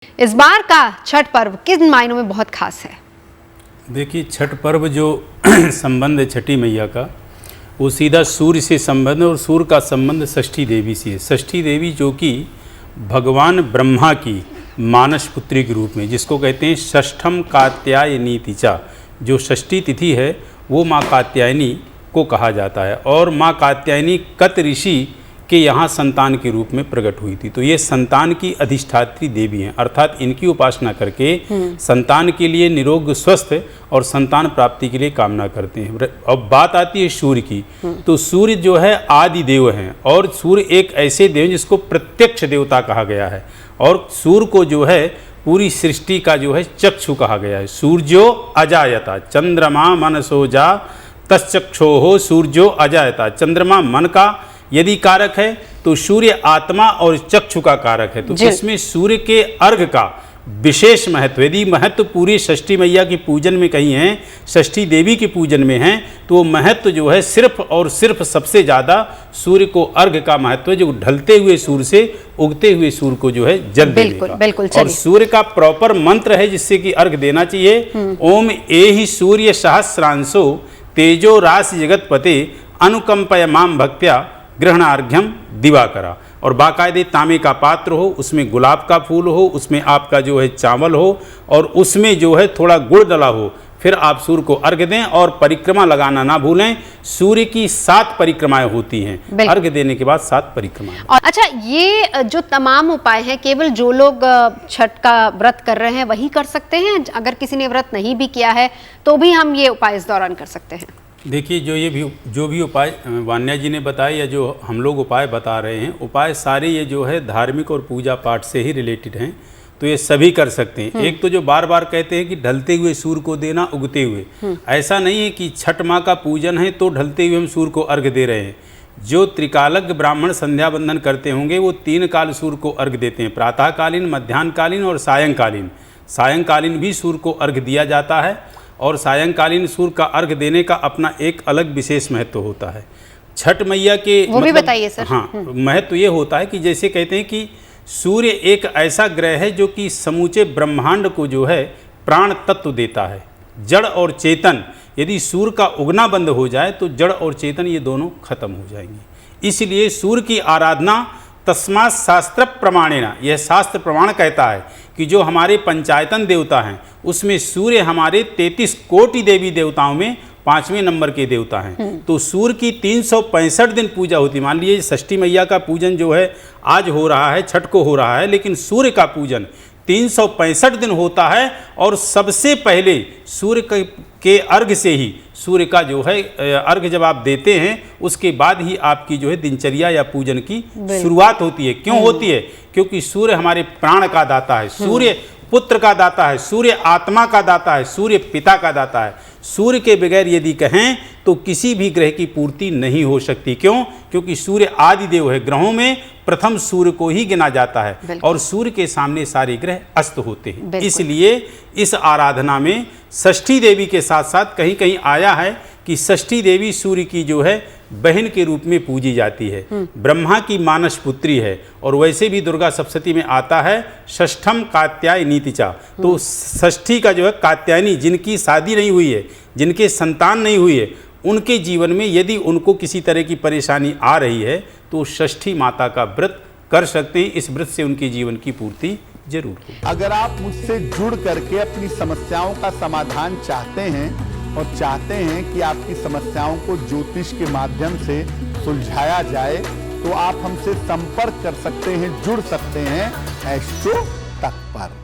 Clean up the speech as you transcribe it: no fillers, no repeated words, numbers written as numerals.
इस बार का छठ पर्व किन मायनों में बहुत खास है? देखिए, छठ पर्व जो संबंध है छठी मैया का, वो सीधा सूर्य से संबंध है और सूर्य का संबंध षष्ठी देवी से है। षष्ठी देवी जो कि भगवान ब्रह्मा की मानस पुत्री के रूप में, जिसको कहते हैं षष्ठम कात्यायनी तिचा, जो षष्ठी तिथि है वो माँ कात्यायनी को कहा जाता है। और माँ कात्यायनी कत ऋषि के यहाँ संतान के रूप में प्रकट हुई थी। तो ये संतान की अधिष्ठात्री देवी हैं, अर्थात इनकी उपासना करके संतान के लिए निरोग स्वस्थ और संतान प्राप्ति के लिए कामना करते हैं। अब बात आती है सूर्य की, तो सूर्य जो है आदि देव हैं और सूर्य एक ऐसे देव जिसको प्रत्यक्ष देवता कहा गया है। और सूर्य को जो है पूरी सृष्टि का जो है चक्षु कहा गया है। सूर्यो अजायता चंद्रमा मनसो जा तश्चक्षोः सूर्यो अजायता। चंद्रमा मन का यदि कारक है तो सूर्य आत्मा और चक्षु का कारक है। तो इसमें सूर्य के अर्घ का विशेष महत्व, यदि महत्व पूरी षष्ठी मैया के पूजन में कहीं है, षष्ठी देवी के पूजन में है, तो वो महत्व जो है सिर्फ और सिर्फ सबसे ज़्यादा सूर्य को अर्घ का महत्व है, जो ढलते हुए सूर्य से उगते हुए सूर्य को जो है जल देने का। बिल्कुल। और सूर्य का प्रॉपर मंत्र है जिससे कि अर्घ देना चाहिए, ओम एहि सूर्य सहस्रांशो तेजो राशि जगतपते अनुकंपय माम भक्त्या ग्रहणार्घ्यम दिवाकरा। और बाकायदे तांबे का पात्र हो, उसमें गुलाब का फूल हो, उसमें आपका जो है चावल हो और उसमें जो है थोड़ा गुड़ डला हो, फिर आप सूर्य को अर्घ दें। और परिक्रमा लगाना ना भूलें। सूर्य की 7 परिक्रमाएं होती हैं, अर्घ देने के बाद 7 परिक्रमाएं। और अच्छा, ये जो तमाम उपाय हैं केवल जो लोग छठ का व्रत कर रहे हैं वही कर सकते हैं? अगर किसी ने व्रत नहीं भी किया है तो भी हम ये उपाय इस दौरान कर सकते हैं? देखिए, जो भी उपाय वान्या जी ने बताए या जो हम लोग उपाय बता रहे हैं, उपाय सारे ये जो है धार्मिक और पूजा पाठ से ही रिलेटेड हैं, तो ये सभी कर सकते हैं। एक तो जो बार बार कहते हैं कि ढलते हुए सूर्य को देना, उगते हुए, ऐसा नहीं है कि छठ माँ का पूजन है तो ढलते हुए हम सूर्य को अर्घ दे रहे हैं। जो त्रिकालज्ञ ब्राह्मण संध्या बंदन करते होंगे वो 3 काल सूर्य को अर्घ देते हैं, प्रातःकालीन, मध्याह्नकालीन और सायंकालीन। सायंकालीन भी सूर्य को अर्घ दिया जाता है और सायंकालीन सूर्य का अर्घ देने का अपना एक अलग विशेष महत्व होता है। छठ मैया के वो भी बताइए सर। हाँ, महत्व ये होता है कि जैसे कहते हैं कि सूर्य एक ऐसा ग्रह है जो कि समूचे ब्रह्मांड को जो है प्राण तत्व देता है। जड़ और चेतन, यदि सूर्य का उगना बंद हो जाए तो जड़ और चेतन ये दोनों खत्म हो जाएंगे। इसलिए सूर्य की आराधना तस्मात् शास्त्र प्रमाणेना, यह शास्त्र प्रमाण कहता है कि जो हमारे पंचायतन देवता हैं उसमें सूर्य हमारे 33 कोटि देवी देवताओं में 5वें नंबर के देवता हैं। तो सूर्य की 365 दिन पूजा होती है। मान लीजिए षष्ठी मैया का पूजन जो है आज हो रहा है, छठ को हो रहा है, लेकिन सूर्य का पूजन 365 दिन होता है। और सबसे पहले सूर्य के अर्घ से ही, सूर्य का जो है अर्घ जब आप देते हैं उसके बाद ही आपकी जो है दिनचर्या या पूजन की शुरुआत होती है। क्यों होती है? क्योंकि सूर्य हमारे प्राण का दाता है, सूर्य पुत्र का दाता है, सूर्य आत्मा का दाता है, सूर्य पिता का दाता है। सूर्य के बगैर यदि कहें तो किसी भी ग्रह की पूर्ति नहीं हो सकती। क्यों? क्योंकि सूर्य आदि देव है। ग्रहों में प्रथम सूर्य को ही गिना जाता है और सूर्य के सामने सारे ग्रह अस्त होते हैं। इसलिए इस आराधना में षष्ठी देवी के साथ साथ कहीं कहीं आया है कि षष्ठी देवी सूर्य की जो है बहन के रूप में पूजी जाती है, ब्रह्मा की मानस पुत्री है। और वैसे भी दुर्गा सप्तशती में आता है षष्ठम कात्यायनी तिचा। तो षष्ठी का जो है कात्यायनी, जिनकी शादी नहीं हुई है, जिनके संतान नहीं हुई है, उनके जीवन में यदि उनको किसी तरह की परेशानी आ रही है तो षष्ठी माता का व्रत कर सकते हैं। इस व्रत से उनके जीवन की पूर्ति जरूर होगी। अगर आप मुझसे जुड़ करके अपनी समस्याओं का समाधान चाहते हैं और चाहते हैं कि आपकी समस्याओं को ज्योतिष के माध्यम से सुलझाया जाए, तो आप हमसे संपर्क कर सकते हैं, जुड़ सकते हैं एस्ट्रो तक पर।